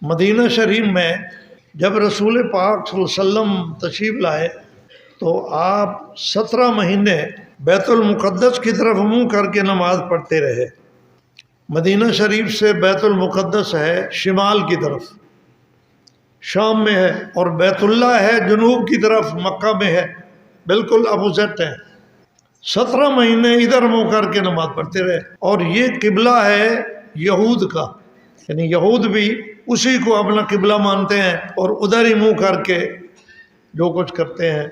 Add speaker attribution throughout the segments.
Speaker 1: مدینہ شریف میں جب رسول پاک صلی اللہ علیہ وسلم تشریف لائے تو آپ 17 مہینے بیت المقدس کی طرف منہ کر کے نماز پڑھتے رہے۔ مدینہ شریف سے بیت المقدس ہے شمال کی طرف، شام میں ہے، اور بیت اللہ ہے جنوب کی طرف، مکہ میں ہے، بالکل اپوزٹ ہے۔ 17 مہینے ادھر منہ کر کے نماز پڑھتے رہے، اور یہ قبلہ ہے یہود کا، یعنی یہود بھی اسی کو اپنا قبلہ مانتے ہیں اور ادھر ہی منہ کر کے جو کچھ کرتے ہیں۔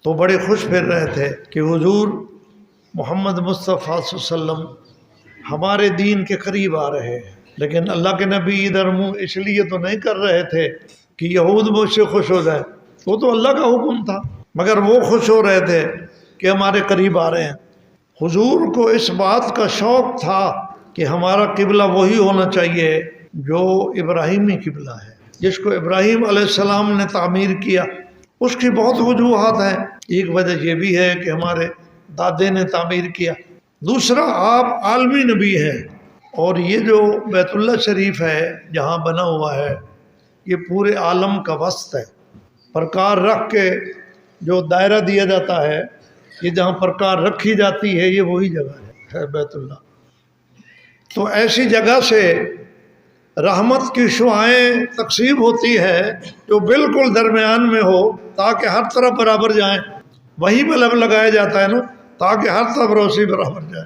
Speaker 1: تو بڑے خوش پھر رہے تھے کہ حضور محمد مصطفیٰ صلی اللہ علیہ وسلم ہمارے دین کے قریب آ رہے ہیں، لیکن اللہ کے نبی ادھر منہ اس لیے تو نہیں کر رہے تھے کہ یہود مجھ سے خوش ہو جائے، وہ تو اللہ کا حکم تھا، مگر وہ خوش ہو رہے تھے کہ ہمارے قریب آ رہے ہیں۔ حضور کو اس بات کا شوق تھا کہ ہمارا قبلہ وہی ہونا چاہیے جو ابراہیمی قبلہ ہے، جس کو ابراہیم علیہ السلام نے تعمیر کیا۔ اس کی بہت وجوہات ہیں، ایک وجہ یہ بھی ہے کہ ہمارے دادے نے تعمیر کیا، دوسرا آپ عالمی نبی ہیں، اور یہ جو بیت اللہ شریف ہے جہاں بنا ہوا ہے یہ پورے عالم کا وسط ہے۔ پرکار رکھ کے جو دائرہ دیا جاتا ہے، یہ جہاں پرکار رکھی جاتی ہے یہ وہی جگہ ہے بیت اللہ۔ تو ایسی جگہ سے رحمت کی شعائیں تقسیم ہوتی ہے جو بالکل درمیان میں ہو تاکہ ہر طرف برابر جائیں، وہی بلب لگایا جاتا ہے نا تاکہ ہر طرف روشنی برابر جائے۔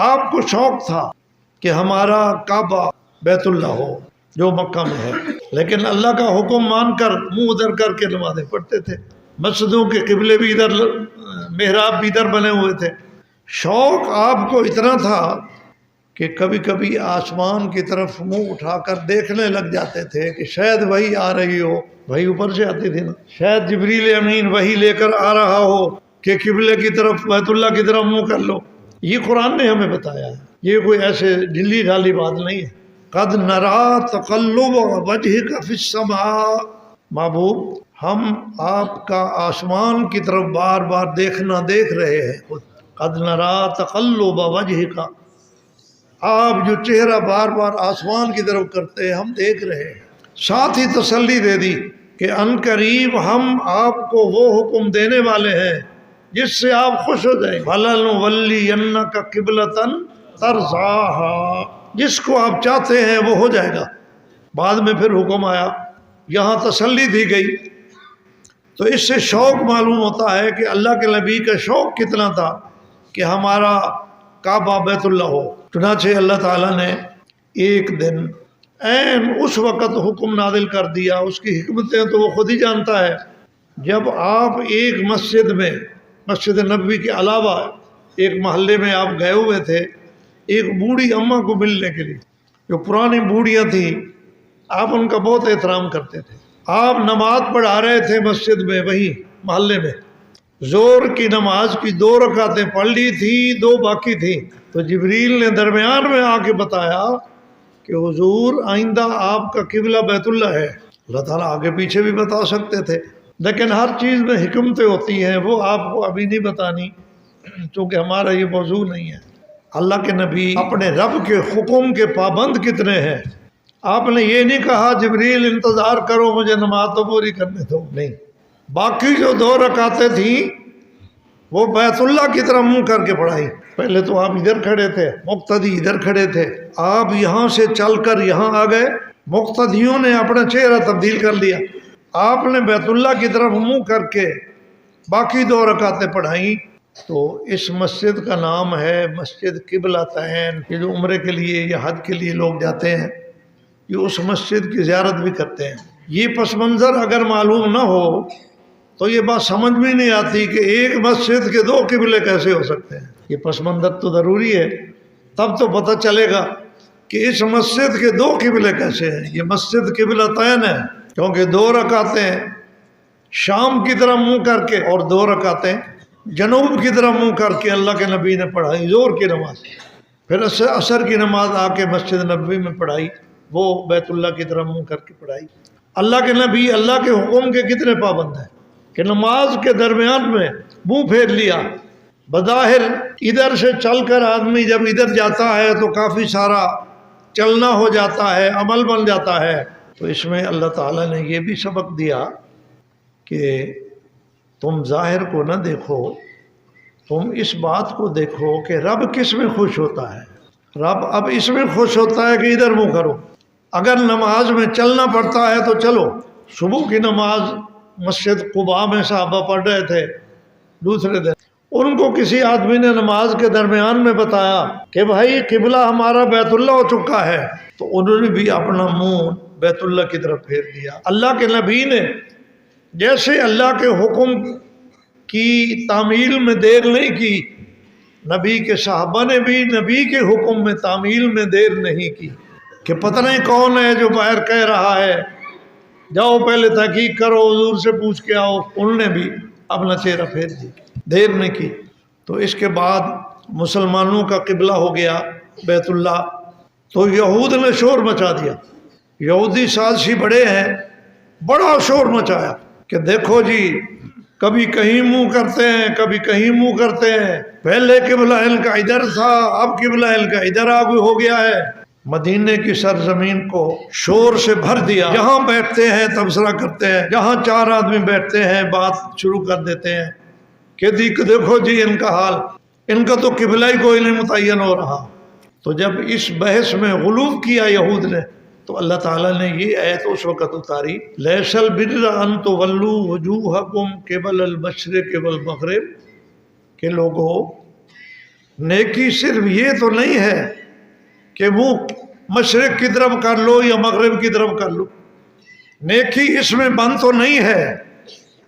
Speaker 1: آپ کو شوق تھا کہ ہمارا کعبہ بیت اللہ ہو جو مکہ میں ہے، لیکن اللہ کا حکم مان کر منہ ادھر کر کے نمازیں پڑھتے تھے۔ مسجدوں کے قبلے بھی ادھر، محراب بھی ادھر بنے ہوئے تھے۔ شوق آپ کو اتنا تھا کہ کبھی کبھی آسمان کی طرف منہ اٹھا کر دیکھنے لگ جاتے تھے کہ شاید وہی آ رہی ہو، وہی اوپر سے آتی تھی نا، شاید جبریل امین وہی لے کر آ رہا ہو کہ قبلے کی طرف بیت اللہ کی طرف منہ کر لو۔ یہ قرآن نے ہمیں بتایا ہے، یہ کوئی ایسے ڈھیلی ڈھالی بات نہیں ہے۔ قد نرا تقلب وجہک فی السماء، محبوب ہم آپ کا آسمان کی طرف بار بار دیکھنا دیکھ رہے ہیں۔ قد نرا تقلب وجہک، آپ جو چہرہ بار بار آسمان کی طرف کرتے ہیں ہم دیکھ رہے ہیں۔ ساتھ ہی تسلی دے دی کہ ان قریب ہم آپ کو وہ حکم دینے والے ہیں جس سے آپ خوش ہو جائیں۔ فَلَنُوَلِّيَنَّكَ قِبْلَةً تَرْضَاهَا، جس کو آپ چاہتے ہیں وہ ہو جائے گا۔ بعد میں پھر حکم آیا، یہاں تسلی دی گئی۔ تو اس سے شوق معلوم ہوتا ہے کہ اللہ کے نبی کا شوق کتنا تھا کہ ہمارا کعبہ بیت اللہ ہو۔ چنانچہ اللہ تعالیٰ نے ایک دن عین اس وقت حکم نازل کر دیا، اس کی حکمتیں تو وہ خود ہی جانتا ہے۔ جب آپ ایک مسجد میں، مسجد نبوی کے علاوہ ایک محلے میں آپ گئے ہوئے تھے ایک بوڑھی اماں کو ملنے کے لیے، جو پرانی بوڑھیاں تھیں، آپ ان کا بہت احترام کرتے تھے۔ آپ نماز پڑھا رہے تھے مسجد میں، وہی محلے میں، زور کی نماز کی 2 رکعتیں پڑھ لی تھی، 2 باقی تھیں، تو جبریل نے درمیان میں آ کے بتایا کہ حضور آئندہ آپ کا قبلہ بیت اللہ ہے۔ اللہ تعالیٰ آگے پیچھے بھی بتا سکتے تھے، لیکن ہر چیز میں حکمتیں ہوتی ہیں، وہ آپ کو ابھی نہیں بتانی چونکہ ہمارا یہ موضوع نہیں ہے۔ اللہ کے نبی اپنے رب کے حکم کے پابند کتنے ہیں۔ آپ نے یہ نہیں کہا جبریل انتظار کرو مجھے نماز تو پوری کرنے دو، نہیں، باقی جو 2 رکعتیں تھیں وہ بیت اللہ کی طرف منہ کر کے پڑھائی۔ پہلے تو آپ ادھر کھڑے تھے، مقتدی ادھر کھڑے تھے، آپ یہاں سے چل کر یہاں آ گئے، مقتدیوں نے اپنا چہرہ تبدیل کر لیا، آپ نے بیت اللہ کی طرف منہ کر کے باقی 2 رکعتیں پڑھائیں۔ تو اس مسجد کا نام ہے مسجد قبلتین۔ یہ جو عمرے کے لیے یا حج کے لیے لوگ جاتے ہیں یہ اس مسجد کی زیارت بھی کرتے ہیں۔ یہ پس منظر اگر معلوم نہ ہو تو یہ بات سمجھ میں نہیں آتی کہ ایک مسجد کے 2 قبلے کیسے ہو سکتے ہیں۔ یہ پس منظر تو ضروری ہے، تب تو پتہ چلے گا کہ اس مسجد کے 2 قبلے کیسے ہیں۔ یہ مسجد قبلتین ہے کیونکہ 2 رکعتیں شام کی طرف منہ کر کے اور 2 رکعتیں جنوب کی طرف منہ کر کے اللہ کے نبی نے پڑھائی، زور کی نماز۔ پھر عصر کی نماز آ کے مسجد نبوی میں پڑھائی، وہ بیت اللہ کی طرف منہ کر کے پڑھائی۔ اللہ کے نبی اللہ کے حکم کے کتنے پابند ہیں کہ نماز کے درمیان میں منہ پھیر لیا۔ بظاہر ادھر سے چل کر آدمی جب ادھر جاتا ہے تو کافی سارا چلنا ہو جاتا ہے، عمل بن جاتا ہے، تو اس میں اللہ تعالیٰ نے یہ بھی سبق دیا کہ تم ظاہر کو نہ دیکھو، تم اس بات کو دیکھو کہ رب کس میں خوش ہوتا ہے۔ رب اب اس میں خوش ہوتا ہے کہ ادھر منہ کرو، اگر نماز میں چلنا پڑتا ہے تو چلو۔ صبح کی نماز مسجد قباء میں صحابہ پڑھ رہے تھے دوسرے دن، ان کو کسی آدمی نے نماز کے درمیان میں بتایا کہ بھائی قبلہ ہمارا بیت اللہ ہو چکا ہے، تو انہوں نے بھی اپنا منہ بیت اللہ کی طرف پھیر دیا۔ اللہ کے نبی نے جیسے اللہ کے حکم کی تعمیل میں دیر نہیں کی، نبی کے صحابہ نے بھی نبی کے حکم میں تعمیل میں دیر نہیں کی کہ پتہ نہیں کون ہے جو باہر کہہ رہا ہے، جاؤ پہلے تحقیق کرو، حضور سے پوچھ کے آؤ۔ انہوں نے بھی اپنا چہرہ پھیر دیا، دیر نہیں کی۔ تو اس کے بعد مسلمانوں کا قبلہ ہو گیا بیت اللہ، تو یہود نے شور مچا دیا۔ یہودی سازشی بڑے ہیں، بڑا شور مچایا کہ دیکھو جی کبھی کہیں منہ کرتے ہیں، کبھی کہیں منہ کرتے ہیں، پہلے قبلہ ان کا ادھر تھا، اب قبلہ ان کا ادھر آگے ہو گیا ہے۔ مدینے کی سرزمین کو شور سے بھر دیا، جہاں بیٹھتے ہیں تبصرہ کرتے ہیں، جہاں چار آدمی بیٹھتے ہیں بات شروع کر دیتے ہیں کہ دیکھو جی ان کا حال، ان کا تو قبلہ ہی کوئی نہیں متعین ہو رہا۔ تو جب اس بحث میں غلو کیا یہود نے، تو اللہ تعالیٰ نے یہ آیت اس وقت اتاری، لیس البر ان تولوا وجوہکم قبل المشرق والمغرب، کہ لوگوں نیکی صرف یہ تو نہیں ہے کہ منہ مشرق کی طرف کر لو یا مغرب کی طرف کر لو، نیکی اس میں بند تو نہیں ہے،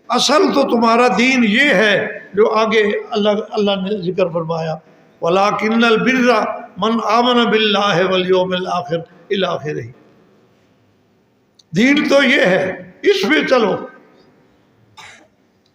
Speaker 1: اصل تو تمہارا دین یہ ہے جو آگے اللہ نے ذکر فرمایا، وَلَٰكِنَّ الْبِرَّ مَنْ آمَنَ بِاللَّهِ وَالْيَوْمِ الْآخِرِ إِلَى آخِرِهِ۔ دین تو یہ ہے، اس پہ چلو۔